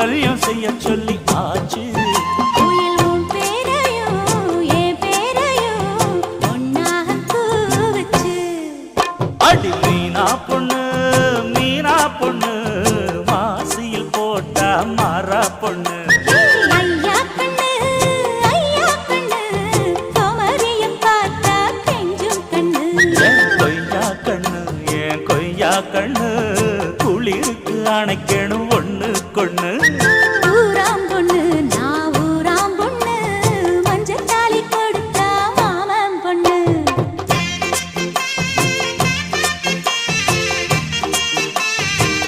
கல்யாணம் செய்ய சொல்லி ஆச்சு. அடி மீனா பொண்ணு மீனா பொண்ணு மாசியில் போட்டா மாறா பொண்ணு. கொய்யா கண்ணு குளிருக்கு அணைக்கணும் ஒண்ணு கொண்ணு.